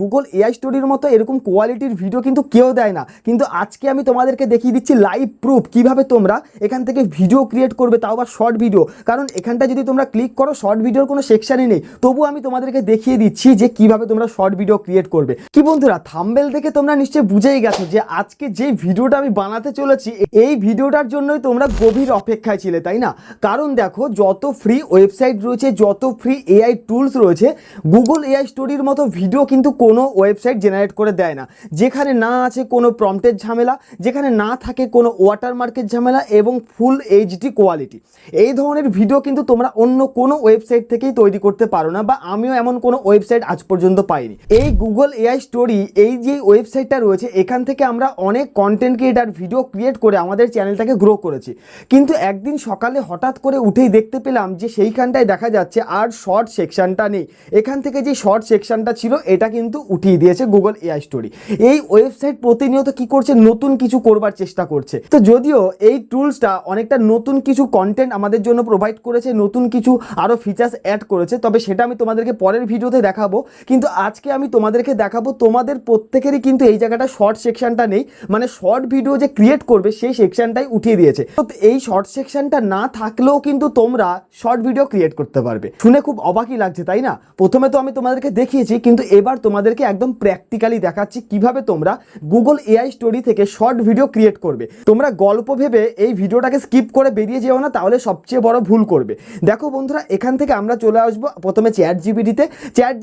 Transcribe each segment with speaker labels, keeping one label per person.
Speaker 1: Google AI স্টোরির মতো এরকম কোয়ালিটির ভিডিও কিন্তু কেউ দেয় না। কিন্তু আজকে আমি তোমাদেরকে দেখিয়ে দিচ্ছি লাইভ প্রুফ কিভাবে তোমরা এখান থেকে ভিডিও ক্রিয়েট করবে, তাও আবার শর্ট ভিডিও। কারণ এখানটা যদি তোমরা ক্লিক করো শর্ট ভিডিওর কোনো সেকশনই নেই, তবু আমি তোমাদেরকে দেখিয়ে দিচ্ছি যে কিভাবে তোমরা শর্ট ভিডিও ক্রিয়েট করবে। কি বন্ধুরা, থাম্বনেল দেখে তোমরা নিশ্চয়ই বুঝেই গেছো যে আজকে যে ভিডিওটা আমি বানাতে চলেছি এই ভিডিওটার জন্যই তোমরা গভীর অপেক্ষায় ছিলে, তাই না? কারণ দেখো, যত ফ্রি ওয়েবসাইট রয়েছে, যত ফ্রি এআই টুলস রয়েছে, গুগল এআই স্টোরির মতো ভিডিও কিন্তু কোনো ওয়েবসাইট জেনারেট করে দেয় না। যেখানে না আছে কোনো প্রম্পটের ঝামেলা, যেখানে না থাকে কোনো ওয়াটারমার্কের ঝামেলা এবং ফুল এইচডি কোয়ালিটি, এই ধরনের ভিডিও কিন্তু তোমরা অন্য কোনো ওয়েবসাইট থেকেই তৈরি করতে পারো না, বা আমিও এমন কোনো ওয়েবসাইট আজ পর্যন্ত পাইনি। এই গুগল এআই স্টোরি, এই যে ওয়েবসাইটটা রয়েছে, এখান থেকে আমরা অনেক কন্টেন্ট ক্রিয়েটার ভিডিও ক্রিয়েট করে আমাদের চ্যানেলটাকে গ্রো করেছি। কিন্তু একদিন সকালে হঠাৎ করে উঠেই দেখতে পেলাম যে সেইখানটায় দেখা যাচ্ছে আর শর্ট সেকশনটা নেই। এখান থেকে যে শর্ট সেকশনটা ছিল এটা কিন্তু উঠিয়ে দিয়েছে গুগল এআই স্টোরি। এই ওয়েবসাইট প্রতিনিয়ত কি করছে, নতুন কিছু করবার চেষ্টা করছে। তো যদিও এই টুলসটা অনেকটা নতুন কিছু কন্টেন্ট আমাদের জন্য প্রোভাইড করেছে, নতুন কিছু আরও ফিচার্স অ্যাড করেছে, তবে সেটা আমি তোমাদেরকে পরের ভিডিওতে দেখাবো। কিন্তু আজকে আমি তোমাদেরকে দেখাবো তোমাদের প্রত্যেকেরই কিন্তু এই জায়গাটা শর্ট সেকশনটা নেই, মানে শর্ট ভিডিও যে ক্রিয়েট করবে সেই সেকশনটাই উঠিয়ে দিয়েছে। তো এই শর্ট সেকশনটা না থাকলেও কিন্তু তোমরা শর্ট ভিডিও ক্রিয়েট করতে পারবে। শুনে খুব অবাকই লাগছে, তাই না? প্রথমে তো আমি তোমাদেরকে দেখিয়েছি, কিন্তু এবার তোমাদেরকে একদম প্র্যাকটিক্যালি দেখাচ্ছি কিভাবে তোমরা গুগল এআই স্টোরি থেকে শর্ট ভিডিও ক্রিয়েট করবে। তোমরা গল্প ভেবে এই ভিডিওটাকে স্কিপ করে বেরিয়ে যেও না, তাহলে সবচেয়ে বড় ভুল করবে। দেখো বন্ধুরা, এখান থেকে আমরা চলে আসবো প্রথমে চ্যাট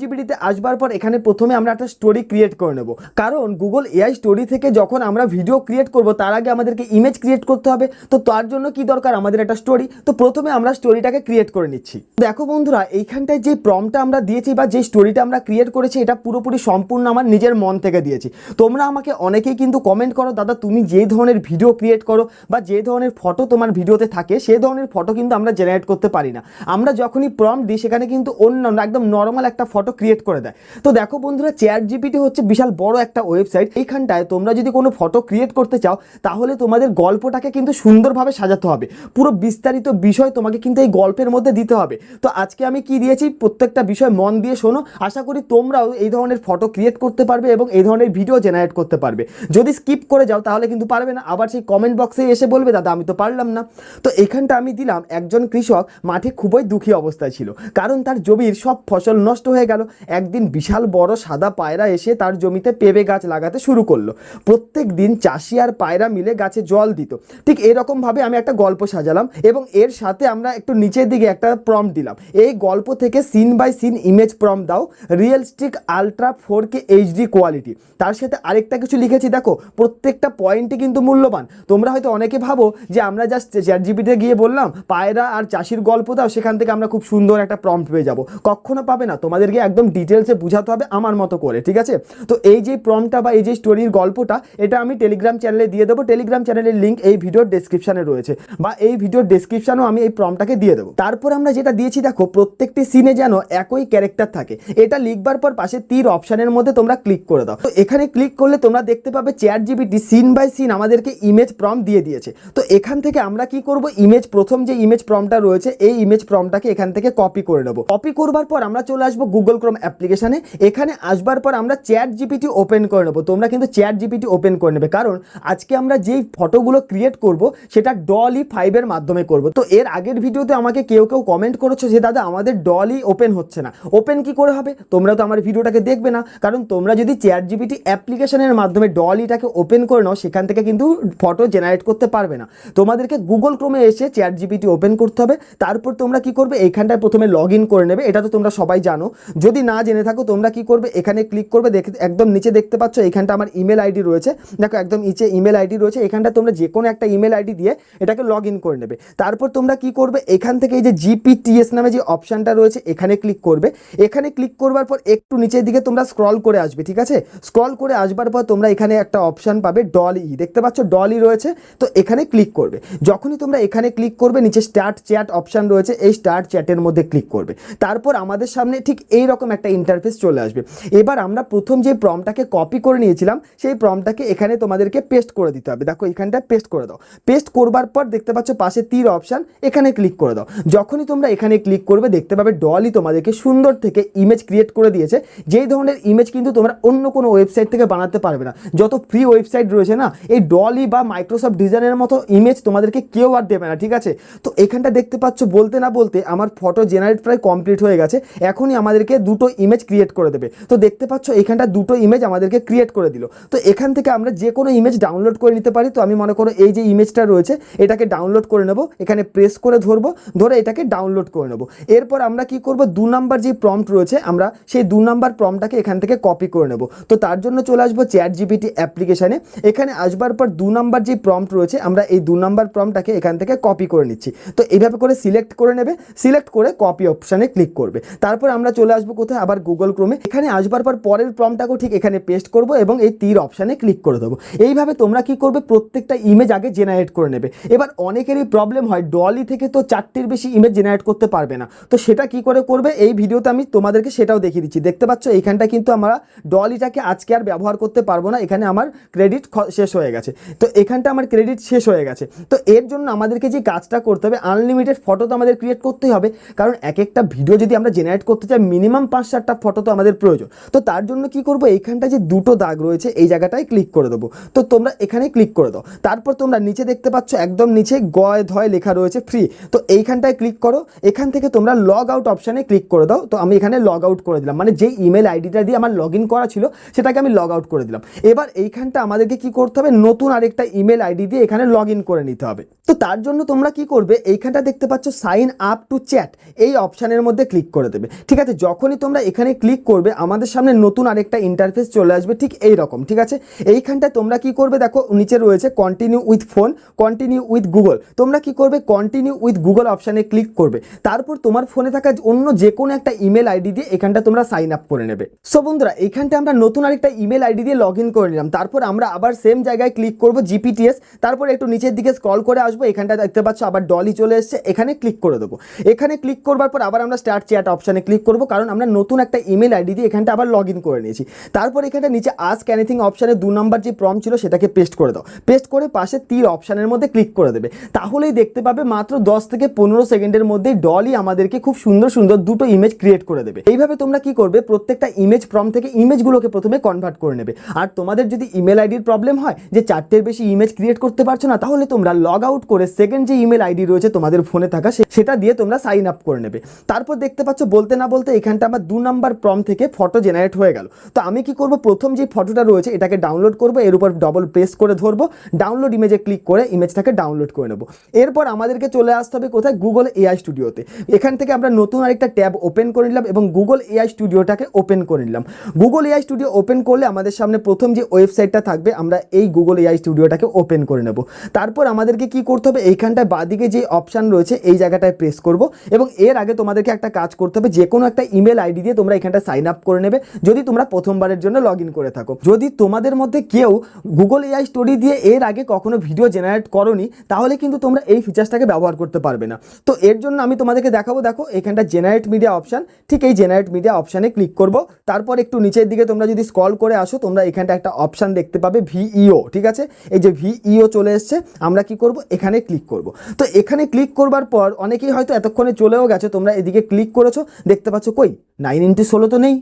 Speaker 1: জিপিটিতে আসবার পর এখানে প্রথমে আমরা একটা স্টোরি ক্রিয়েট করে নেব। কারণ গুগল এআই স্টোরি থেকে যখন আমরা ভিডিও ক্রিয়েট করব তার আগে আমাদেরকে ইমেজ ক্রিয়েট করতে হবে। তো তার জন্য কি দরকার, আমাদের একটা স্টোরি। তো প্রথমে আমরা স্টোরিটাকে ক্রিয়েট করে নিচ্ছি। দেখো বন্ধুরা, এইখানটায় যে প্রম্পটটা আমরা দিয়েছি বা যে স্টোরিটা আমরা ক্রিয়েট করেছি, এটা পুরোপুরি সম্পূর্ণ আমার নিজের মন থেকে দিয়েছি। তোমরা আমাকে অনেকেই কিন্তু কমেন্ট করো, দাদা তুমি যে ধরনের ভিডিও ক্রিয়েট করো বা যে ধরনের ফটো তোমার ভিডিওতে থাকে সেই ধরনের ফটো কিন্তু আমরা জেনারেট করতে পারি না। আমরা যখনই প্রম্পট দিই সেখানে কিন্তু অন্য একদম নর্মাল একটা ফটো ক্রিয়েট করে দেয়। তো দেখো বন্ধুরা, চ্যাট জিপিটি হচ্ছে বিশাল বড় একটা ওয়েবসাইট। এইখানটায় তোমরা যদি কোনো ফটো ক্রিয়েট করতে চাও, তাহলে তোমাদের গল্পটাকে কিন্তু সুন্দরভাবে সাজাতে হবে। পুরো বিস্তারিত বিষয় তোমাকে কিন্তু এই গল্পের মধ্যে দিতে হবে। তো আজকে আমি কি দিয়েছি, প্রত্যেকটা বিষয় মন দিয়ে শোনো। আশা করি তোমরাও এই ধরনের ফটো ক্রিয়েট করতে পারবে এবং এই ধরনের ভিডিও জেনারেট করতে পারবে। যদি স্কিপ করে যাও তাহলে কিন্তু পারবে না, আবার সেই কমেন্ট বক্সে এসে বলবে দাদা আমি তো পারলাম না। তো এখানটা আমি দিলাম একজন কৃষক মাঠে খুবই দুঃখী অবস্থায় ছিল, কারণ তার জমির সব ফসল নষ্ট হয়ে গেল। একদিন বিশাল বড় সাদা পায়রা এসে তার জমিতে পেঁপে গাছ লাগাতে শুরু করলো। প্রত্যেক দিন চাষি আর পায়রা মিলে গাছে জল দিত। ঠিক এরকমভাবে আমি একটা গল্প সাজালাম এবং এর সাথে আমরা একটু নিচের দিকে একটা প্রম্পট দিলাম। এই গল্প থেকে scene by scene image prompt দাও, realistic ultra 4K HD quality. তার সাথে আরেকটা কিছু লিখেছি, দেখো প্রত্যেকটা পয়েন্টই কিন্তু মূল্যবান। তোমরা হয়তো অনেকে ভাবো যে আমরা জাস্ট চ্যাট জিপিটিতে গিয়ে বললাম পায়রা আর চাষির গল্প দাও, সেখান থেকে আমরা খুব সুন্দর একটা প্রম্পট পেয়ে যাব। কখনো পাবে না, তোমাদেরকে একদম ডিটেলসে বুঝাতে হবে আমার মতো করে, ঠিক আছে? তো এই যে প্রম্পটটা বা এই যে স্টোরির গল্পটা, এটা আমি টেলিগ্রাম চ্যানেলে দিয়ে দেবো। টেলিগ্রাম চ্যানেলের লিঙ্ক এই ভিডিওর ডেসক্রিপশনে রয়েছে, বা এই ভিডিওর ডেসক্রিপশনেও আমি এই প্রম্পটটাকে দিয়ে দেবো। তারপর আমরা যেটা দিয়েছি, দেখো প্রত্যেকটি সিনে যেন একই ক্যারেক্টার থাকে। এটা লিখবার পর পাশে তীর অপশানের মধ্যে তোমরা ক্লিক করে দাও। তো এখানে ক্লিক করলে তোমরা দেখতে পাবে ChatGPT scene by scene আমাদেরকে ইমেজ প্রম্পট দিয়ে দিয়েছে। তো এখান থেকে আমরা কি করব, ইমেজ প্রথম যে ইমেজ প্রম্পটটা রয়েছে এই ইমেজ প্রম্পটটাকে এখান থেকে কপি করে নেব। কপি করবার পর আমরা চলে আসবো গুগল ক্রোম অ্যাপ্লিকেশনে। এখানে আসবার পর আমরা চ্যাট জিপিটি ওপেন করে নেব। তোমরা কিন্তু চ্যাট জিপিটি ওপেন করে নেবে, কারণ আজকে আমরা যেই ফটোগুলো ক্রিয়েট করব সেটা ডলি 5 এর মাধ্যমে করব। তো এর আগের ভিডিওতে আমাকে কেউ কমেন্ট করেছো যে দাদা আমাদের ডলি ওপেন হচ্ছে না। ওপেন কি করে হবে? তোমরা তো আমার ভিডিওটাকে দেখবে না, কারণ তোমরা যদি চ্যাট জিপিটি অ্যাপ্লিকেশনের মাধ্যমে ডলিটাকে ওপেন করে নাও সেখান থেকে কিন্তু ফটো জেনারেট করতে পারবে না। তোমাদেরকে গুগল ক্রোমে এসে চ্যাট জিপিটি ওপেন করতে হবে। তারপর তোমরা কি করবে, এইখানটায় প্রথমে লগ ইন করে নেবে। এটা তো তোমরা সবাই জানো। যদি না জেনে থাকো তোমরা কি করবে, এখানে ক্লিক করবে। একদম নিচে দেখতে পাচ্ছ এখানটা আমার ইমেল আইডি রয়েছে। দেখো একদম নিচে ইমেল আইডি রয়েছে। এখানটা তোমরা যে কোনো একটা ইমেল আইডি দিয়ে এটাকে লগ ইন করে নেবে। তারপর তোমরা কি করবে, এখান থেকে এই যে জিপিটিএস নামে যে অপশানটা রয়েছে এখানে ক্লিক করবে। এখানে ক্লিক করবার পর একটু নিচের দিকে তোমরা স্ক্রল করে আসবে, ঠিক আছে? স্ক্রল করে আসবার পর তোমরা এখানে একটা অপশান পাবে ডলি, দেখতে পাচ্ছ ডলি রয়েছে। তো এখানে ক্লিক করবে। যখনই তোমরা এখানে ক্লিক করবে নিচে স্টার্ট চ্যাট অপশান রয়েছে, এই স্টার্ট চ্যাটের মধ্যে ক্লিক করবে। তারপর আমাদের সামনে ঠিক এইরকম একটা ইন্টারফেস চলে আসবে। এবার আমরা প্রথম যে প্রম্পটটাকে কপি করে নিয়েছিলাম সেই প্রম্পটটাকে এখানে তোমাদেরকে পেস্ট করে দিতে হবে। দেখো এখানটা পেস্ট করে দাও। পেস্ট করবার পর দেখতে পাচ্ছ পাশে তীর অপশান, এখানে ক্লিক করে দাও। যখনই তোমরা এখানে ক্লিক করবে দেখতে পাবে ডলি তোমাদেরকে সুন্দর থেকে ইমেজ ক্রিয়েট করে দিয়েছে। যেই ধরনের ধরনের ইমেজ কিন্তু তোমরা অন্য কোনো ওয়েবসাইট থেকে বানাতে পারবে না। যত ফ্রি ওয়েবসাইট রয়েছে না, এই ডলি বা মাইক্রোসফট ডিজাইনের মতো ইমেজ তোমাদেরকে কেউ আর দেবে না, ঠিক আছে। তো এখানটা দেখতে পাচ্ছ বলতে না বলতে আমার ফটো জেনারেট প্রায় কমপ্লিট হয়ে গেছে। এখনই আমাদেরকে দুটো ইমেজ ক্রিয়েট করে দেবে। তো দেখতে পাচ্ছ এখানটা দুটো ইমেজ আমাদেরকে ক্রিয়েট করে দিল। তো এখান থেকে আমরা যে কোনো ইমেজ ডাউনলোড করে নিতে পারি। তো আমি মনে করো এই যে ইমেজটা রয়েছে এটাকে ডাউনলোড করে নেব, এখানে প্রেস করে ধরবো, ধরে এটাকে ডাউনলোড করে নেব। এরপর আমরা কি করব, 2 নাম্বার যে প্রম্পট রয়েছে আমরা সেই 2 নাম্বার প্রম্পটটাকে এখান থেকে কপি করে নেব। তো তার জন্য চলে আসবো চ্যাট জিপিটি অ্যাপ্লিকেশানে। এখানে আসবার পর 2 নাম্বার যে প্রম্পট রয়েছে আমরা এই 2 নাম্বার প্রম্পটটাকে এখান থেকে কপি করে নিচ্ছি। তো এইভাবে করে সিলেক্ট করে নেবে, সিলেক্ট করে কপি অপশানে ক্লিক করবে। তারপর আমরা চলে আসবো কোথায়, আবার গুগল ক্রোমে। এখানে আসবার পর পরের প্রম্পটটাকেও ঠিক এখানে পেস্ট করব এবং এই তীর অপশানে ক্লিক করে দেবো। এইভাবে তোমরা কি করবে, প্রত্যেকটা ইমেজ আগে জেনারেট করে নেবে। এবার অনেকেরই প্রবলেম হয় ডলি থেকে তো 4টির বেশি ইমেজ জেনারেট করতে পারবে না। তো সেটা কি করে করবে এই ভিডিওতে আমি তোমাদেরকে সেটাও দেখিয়ে দিচ্ছি। দেখতে পাচ্ছ এইখানটা কিন্তু আমরা ডলিটাকে আজকে আর ব্যবহার করতে পারবো না, এখানে আমার ক্রেডিট শেষ হয়ে গেছে। তো এখানটা আমার ক্রেডিট শেষ হয়ে গেছে। তো এর জন্য আমাদেরকে যে কাজটা করতে হবে, আনলিমিটেড ফটো তো আমাদের ক্রিয়েট করতেই হবে, কারণ এক একটা ভিডিও যদি আমরা জেনারেট করতে চাই মিনিমাম 5-7টা ফটো তো আমাদের প্রয়োজন। তো তার জন্য কি করব, এইখানটা যে দুটো দাগ রয়েছে এই জায়গাটায় ক্লিক করে দেবো। তো তোমরা এখানে ক্লিক করে দাও। তারপর তোমরা নিচে দেখতে পাচ্ছ একদম নিচে গয় ধয় লেখা রয়েছে ফ্রি। তো এইখানটায় ক্লিক করো, এখান থেকে তোমরা লগ আউট অপশানে ক্লিক করে দাও। তো আমি এখানে লগ আউট করে দিলাম, মানে যেই ইমেল আইডিটা দিয়ে আমার লগ ইন করা ছিল সেটাকে আমি লগ আউট করে দিলাম। এবার এইখানটা আমাদেরকে কি করতে হবে, নতুন আরেকটা ইমেল আইডি দিয়ে এখানে লগ ইন করে নিতে হবে। তো তার জন্য তোমরা কি করবে, এইখানটা দেখতে পাচ্ছ সাইন আপ টু চ্যাট, এই অপশানের মধ্যে ক্লিক করে দেবে। ঠিক আছে, যখনই তোমরা এখানে ক্লিক করবে আমাদের সামনে নতুন আরেকটা ইন্টারফেস চলে আসবে ঠিক এই রকম। ঠিক আছে, এইখানটা তোমরা কি করবে, দেখো নিচে রয়েছে continue with phone, continue with Google. তোমরা কি করবে, কন্টিনিউ উইথ গুগল অপশানে ক্লিক করবে। তারপর তোমার ফোনে থাকা অন্য যে কোনো একটা ইমেল আইডি দিয়ে এখানটা তোমরা সাইন আপ করে নেবে। সো বন্ধুরা, এইখানটা আমরা নতুন আরেকটা ইমেল আইডি দিয়ে লগ ইন করে নিলাম। তারপর আমরা আবার সেম জায়গায় ক্লিক করবো জিপিটিএস, তারপর একটু নিচের দিকে স্ক্রল করে আসবো, এখানটা দেখতে পাচ্ছ আবার ডলি চলে এসছে, এখানে ক্লিক করে দেবো। এখানে ক্লিক করবার পর আবার আমরা স্টার্ট চ্যাট অপশানে ক্লিক করবো, কারণ আমরা নতুন একটা ইমেল আইডি দিয়ে এখানটা আবার লগ ইন করে নিয়েছি। তারপর এখানটা নিচে আস্ক এনিথিং অপশানে 2 নাম্বার যে প্রম্পট ছিল সেটাকে পেস্ট করে দাও। পেস্ট করে পাশে তীর অপশানের মধ্যে ক্লিক করে দেবে। তাহলেই দেখতে পাবে মাত্র 10 থেকে 15 সেকেন্ডের মধ্যেই ডলি আমাদেরকে খুব সুন্দর সুন্দর দুটো ইমেজ ক্রিয়েট করে দেবে। এইভাবে তোমরা কি করবে, প্রত্যেকটা ইমেজ প্রম্পট থেকে ইমেজগুলোকে প্রথমে কনভার্ট করে নেবে। আর তোমাদের যদি ইমেল আইডির প্রবলেম হয় যে 4টের বেশি ইমেজ ক্রিয়েট করতে পারছো না, তাহলে তোমরা লগ আউট করে সেকেন্ড যে ইমেল আইডি রয়েছে তোমাদের ফোনে থাকা সেটা দিয়ে তোমরা সাইন আপ করে নেবে। তারপর দেখতে পাচ্ছ বলতে না বলতে এখানটা আমার 2 নাম্বার প্রম্পট থেকে ফটো জেনারেট হয়ে গেল। তো আমি কি করব, প্রথম যে ফটোটা রয়েছে এটাকে ডাউনলোড করব, এর উপর ডবল প্রেস করে ধরবো, ডাউনলোড ইমেজে ক্লিক করে ইমেজটাকে ডাউনলোড করে নেব। এরপর আমাদেরকে চলে আসতে হবে কোথায়, গুগল এআই স্টুডিওতে। এখান থেকে আমরা নতুন আরেকটা ট্যাব ওপেন করে নিলাম এবং গুগল এআই স্টুডিওটাকে ওপেন করে নিলাম। গুগল এআই স্টুডিও ওপেন করলে আমাদের সামনে প্রথম যে ওয়েবসাইটটা থাকবে আমরা এই গুগল এআই স্টুডিওটাকে ওপেন করে নেব। তারপর আমাদেরকে কি করতে হবে, এইখানটায় বাঁদিকে যে অপশান রয়েছে এই জায়গাটায় প্রেস করব এবং এর আগে তোমাদেরকে একটা কাজ করতে হবে, যে কোনো একটা ইমেল আইডি দিয়ে তোমরা এখানটা সাইন আপ করে নেবে যদি তোমরা প্রথমবারের জন্য লগ ইন করে থাকো। যদি তোমাদের মধ্যে কেউ গুগল এআই স্টোরি দিয়ে এর আগে কখনো ভিডিও জেনারেট করোনি, তাহলে কিন্তু তোমরা এই ফিচার্সটাকে ব্যবহার করতে পারবে না। তো এর জন্য আমি তোমাদেরকে দেখাবো, দেখো এখানটা জেনারেট মিডিয়া অপশান, ঠিক এই জেনারেট মিডিয়া অপশানে ক্লিক করব। তারপর একটু নিচের দিকে তোমরা যদি স্ক্রল করে আসো তোমরা এখানটা একটা অপশান দেখতে পাবে ভিইও। ঠিক আছে, এই যে ভিইও চলে এসছে, আমরা কি করব, এখানে ক্লিক করব। তো এখানে ক্লিক করবার পর অনেকেই হয়তো এতক্ষণে চলেও গেছে, তোমরা এদিকে ক্লিক করেছো, দেখতে পাচ্ছ কই 9x16 তো নেই,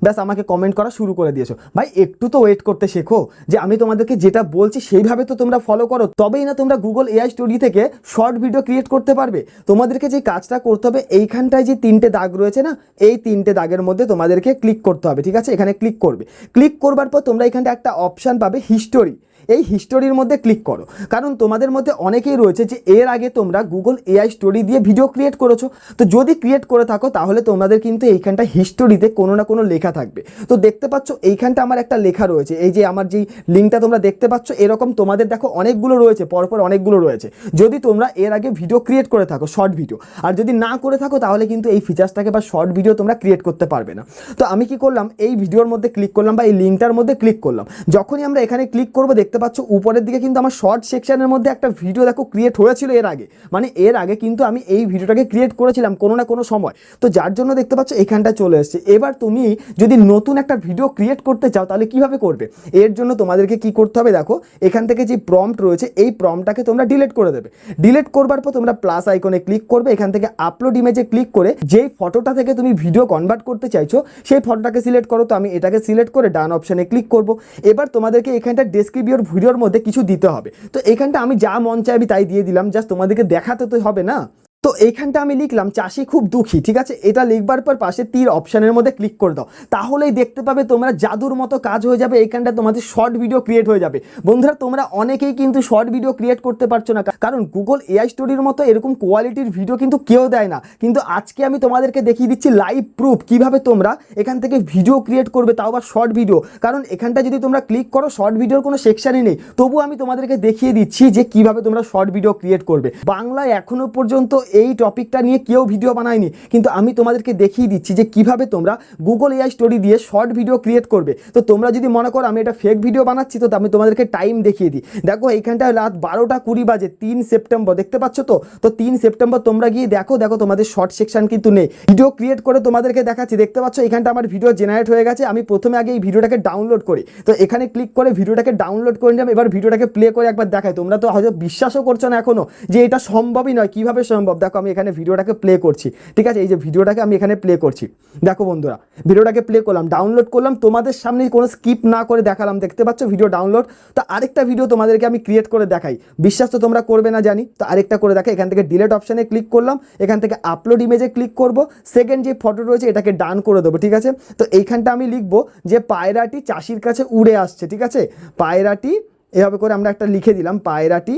Speaker 1: ব্যাস আমাকে কমেন্ট করা শুরু করে দিয়েছো। ভাই একটু তো ওয়েট করতে শেখো, যে আমি তোমাদেরকে যেটা বলছি সেইভাবে তো তোমরা ফলো করো, তবেই না তোমরা গুগল এআই স্টোরি থেকে শর্ট ভিডিও ক্রিয়েট করতে পারবে। তোমাদেরকে যে কাজটা করতে হবে, এইখানটায় যে 3টে দাগ রয়েছে না, এই 3টে দাগের মধ্যে তোমাদেরকে ক্লিক করতে হবে। ঠিক আছে, এখানে ক্লিক করবে। ক্লিক করবার পর তোমরা এখানটা একটা অপশান পাবে হিস্টোরি, এই হিস্টোরির মধ্যে ক্লিক করো। কারণ তোমাদের মধ্যে অনেকেই রয়েছে যে এর আগে তোমরা গুগল এআই স্টোরি দিয়ে ভিডিও ক্রিয়েট করেছো। তো যদি ক্রিয়েট করে থাকো তাহলে তোমাদের কিন্তু এইখানটা হিস্টোরিতে কোনো না কোনো লেখা থাকবে। তো দেখতে পাচ্ছ এইখানটা আমার একটা লেখা রয়েছে, এই যে আমার যেই লিঙ্কটা তোমরা দেখতে পাচ্ছ এরকম তোমাদের দেখো অনেকগুলো রয়েছে, পরপর অনেকগুলো রয়েছে। যদি তোমরা এর আগে ভিডিও ক্রিয়েট করে থাকো শর্ট ভিডিও, আর যদি না করে থাকো তাহলে কিন্তু এই ফিচার্সটাকে বা শর্ট ভিডিও তোমরা ক্রিয়েট করতে পারবে না। তো আমি কি করলাম, এই ভিডিওর মধ্যে ক্লিক করলাম বা এই লিঙ্কটার মধ্যে ক্লিক করলাম। যখনই আমরা এখানে ক্লিক করবো দেখতে দেখতে পাচ্ছ উপরের দিকে কিন্তু আমার শর্ট সেকশনের মধ্যে একটা ভিডিও দেখো ক্রিয়েট হয়েছিল এর আগে, মানে এর আগে কিন্তু আমি এই ভিডিওটাকে ক্রিয়েট করেছিলাম কোনো না কোনো সময়। তো যার জন্য দেখতে পাচ্ছ এখানটা চলে এসছে। এবার তুমি যদি নতুন একটা ভিডিও ক্রিয়েট করতে চাও তাহলে কিভাবে করবে, এর জন্য তোমাদেরকে কি করতে হবে, দেখো এখান থেকে যে প্রম্পট রয়েছে এই প্রম্পটটাকে তোমরা ডিলিট করে দেবে। ডিলিট করবার পর তোমরা প্লাস আইকনে ক্লিক করবে, এখান থেকে আপলোড ইমেজে ক্লিক করে যেই ফটোটা থেকে তুমি ভিডিও কনভার্ট করতে চাইছো সেই ফটোটাকে সিলেক্ট করো। তো আমি এটাকে সিলেক্ট করে ডান অপশানে ক্লিক করব। এবার তোমাদেরকে এখানটা ডেসক্রিপশন ভিডিওর মধ্যে কিছু দিতে হবে। তো এখানটা আমি যা মন চাই আমি তাই দিয়ে দিলাম, জাস্ট তোমাদেরকে দেখাতে তো হবে না। তো এইখানটা আমি লিখলাম চাষি খুব দুঃখী, ঠিক আছে। এটা লিখবার পর পাশে তীর অপশানের মধ্যে ক্লিক করে দাও, তাহলেই দেখতে পাবে তোমরা জাদুর মতো কাজ হয়ে যাবে। এইখানটা তোমাদের শর্ট ভিডিও ক্রিয়েট হয়ে যাবে। বন্ধুরা তোমরা অনেকেই কিন্তু শর্ট ভিডিও ক্রিয়েট করতে পারছো না, কারণ গুগল এআই স্টোরির মতো এরকম কোয়ালিটির ভিডিও কিন্তু কেউ দেয় না। কিন্তু আজকে আমি তোমাদেরকে দেখিয়ে দিচ্ছি লাইভ প্রুফ কিভাবে তোমরা এখান থেকে ভিডিও ক্রিয়েট করবে, তাও আবার শর্ট ভিডিও। কারণ এখানটা যদি তোমরা ক্লিক করো শর্ট ভিডিওর কোনো সেকশনই নেই, তবু আমি তোমাদেরকে দেখিয়ে দিচ্ছি যে কিভাবে তোমরা শর্ট ভিডিও ক্রিয়েট করবে। বাংলায় এখনো পর্যন্ত এই টপিকটা নিয়ে কেউ ভিডিও বানায়নি, কিন্তু আমি তোমাদেরকে দেখিয়ে দিচ্ছি যে কিভাবে তোমরা গুগল এআই স্টোরি দিয়ে শর্ট ভিডিও ক্রিয়েট করবে। তো তোমরা যদি মনে করো আমি এটা ফেক ভিডিও বানাচ্ছি, তো আমি তোমাদেরকে টাইম দেখিয়ে দিই। দেখো এইখানটায় রাত 12টা 20 বাজে, 3 সেপ্টেম্বর, দেখতে পাচ্ছ তো। তো 3 সেপ্টেম্বর তোমরা গিয়ে দেখো, দেখো তোমাদের শর্ট সেকশন কিন্তু নেই। ভিডিও ক্রিয়েট করে তোমাদেরকে দেখাচ্ছি, দেখতে পাচ্ছ এখানটা আমার ভিডিও জেনারেট হয়ে গেছে। আমি প্রথমে আগে এই ভিডিওটাকে ডাউনলোড করি, তো এখানে ক্লিক করে ভিডিওটাকে ডাউনলোড করে নিলাম। এবার ভিডিওটাকে প্লে করে একবার দেখাই। তোমরা তো হয়তো বিশ্বাসও করছো না এখনো যে এটা সম্ভবই নয়, কিভাবে সম্ভব। দেখো আমি এখানে ভিডিওটাকে প্লে করছি, ঠিক আছে। এই যে ভিডিওটাকে আমি এখানে প্লে করছি, দেখো বন্ধুরা ভিডিওটাকে প্লে করলাম, ডাউনলোড করলাম, তোমাদের সামনে কোনো স্কিপ না করে দেখালাম। দেখতে পাচ্ছ ভিডিও ডাউনলোড। তো আরেকটা ভিডিও তোমাদেরকে আমি ক্রিয়েট করে দেখাই, বিশ্বাস তো তোমরা করবে না জানি। তো আরেকটা করে দেখাই, এখান থেকে ডিলিট অপশানে ক্লিক করলাম, এখান থেকে আপলোড ইমেজে ক্লিক করব, সেকেন্ড যে ফটো রয়েছে এটাকে ডান করে দেবো, ঠিক আছে। তো এইখানটা আমি লিখবো যে পায়রাটি চাষির কাছে উড়ে আসছে, ঠিক আছে। পায়রাটি এভাবে করে আমরা একটা লিখে দিলাম, পায়রাটি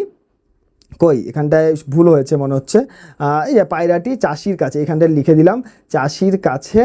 Speaker 1: কই, এখানটায় ভুল হয়েছে মনে হচ্ছে। এই যে পায়রাটি চাষির কাছে, এখানটায় লিখে দিলাম চাষির কাছে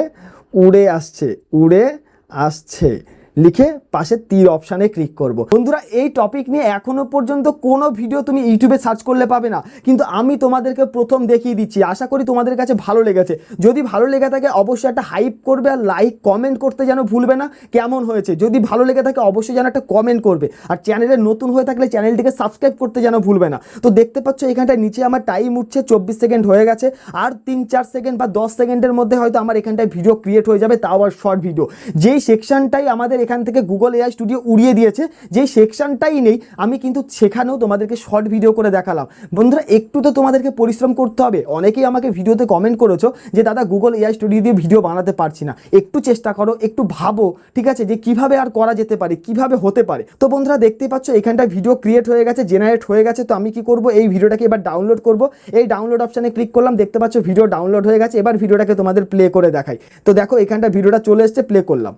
Speaker 1: উড়ে আসছে, উড়ে আসছে লিখে পাশে তীর অপশানে ক্লিক করব। বন্ধুরা এই টপিক নিয়ে এখনো পর্যন্ত কোনো ভিডিও তুমি ইউটিউবে সার্চ করলে পাবে না, কিন্তু আমি তোমাদেরকে প্রথম দেখিয়ে দিচ্ছি। আশা করি তোমাদের কাছে ভালো লেগেছে। যদি ভালো লেগে থাকে অবশ্যই একটা হাইপ করবে, আর লাইক কমেন্ট করতে যেন ভুলবে না কেমন হয়েছে। যদি ভালো লেগে থাকে অবশ্যই যেন একটা কমেন্ট করবে, আর চ্যানেলে নতুন হয়ে থাকলে চ্যানেলটিকে সাবস্ক্রাইব করতে যেন ভুলবে না। তো দেখতে পাচ্ছ এখানটায় নিচে আমার টাইম উঠছে, 24 সেকেন্ড হয়ে গেছে। আর 3-4 সেকেন্ড বা 10 সেকেন্ডের মধ্যে হয়তো আমার এখানটায় ভিডিও ক্রিয়েট হয়ে যাবে, তাও আবার শর্ট ভিডিও। যেই সেকশনটাই আমাদের এখান থেকে গুগল এআই স্টুডিও উড়িয়ে দিয়েছে, যেই সেকশনটাই নেই, আমি কিন্তু সেখানেও তোমাদেরকে শর্ট ভিডিও করে দেখালাম। বন্ধুরা একটু তো তোমাদেরকে পরিশ্রম করতে হবে। অনেকেই আমাকে ভিডিওতে কমেন্ট করেছো যে দাদা গুগল এআই স্টুডিও দিয়ে ভিডিও বানাতে পারছি না। একটু চেষ্টা করো, একটু ভাবো, ঠিক আছে, যে কিভাবে আর করা যেতে পারে, কিভাবে হতে পারে। তো বন্ধুরা দেখতেই পাচ্ছ এখানটায় ভিডিও ক্রিয়েট হয়ে গেছে, জেনারেট হয়ে গেছে। তো আমি কি করব, এই ভিডিওটাকে এবার ডাউনলোড করব। এই ডাউনলোড অপশানে ক্লিক করলাম, দেখতে পাচ্ছ ভিডিও ডাউনলোড হয়ে গেছে। এবার ভিডিওটাকে তোমাদের প্লে করে দেখাই। তো দেখো এখানটা ভিডিওটা চলে এসছে, প্লে করলাম।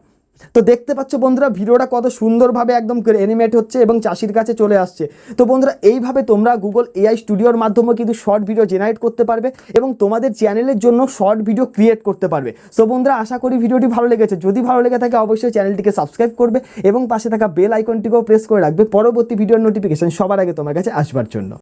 Speaker 1: তো দেখতে পাচ্ছ বন্ধুরা ভিডিওটা কত সুন্দরভাবে একদম অ্যানিমেট হচ্ছে এবং চাষির কাছে চলে আসছে। তো বন্ধুরা এইভাবে তোমরা গুগল এআই স্টুডিওর মাধ্যমে কিন্তু শর্ট ভিডিও জেনারেট করতে পারবে এবং তোমাদের চ্যানেলের জন্য শর্ট ভিডিও ক্রিয়েট করতে পারবে। সো বন্ধুরা আশা করি ভিডিওটি ভালো লেগেছে। যদি ভালো লেগে থাকে অবশ্যই চ্যানেলটিকে সাবস্ক্রাইব করবে এবং পাশে থাকা বেল আইকনটিকেও প্রেস করে রাখবে পরবর্তী ভিডিওর নোটিফিকেশন সবার আগে তোমার কাছে আসবার জন্য।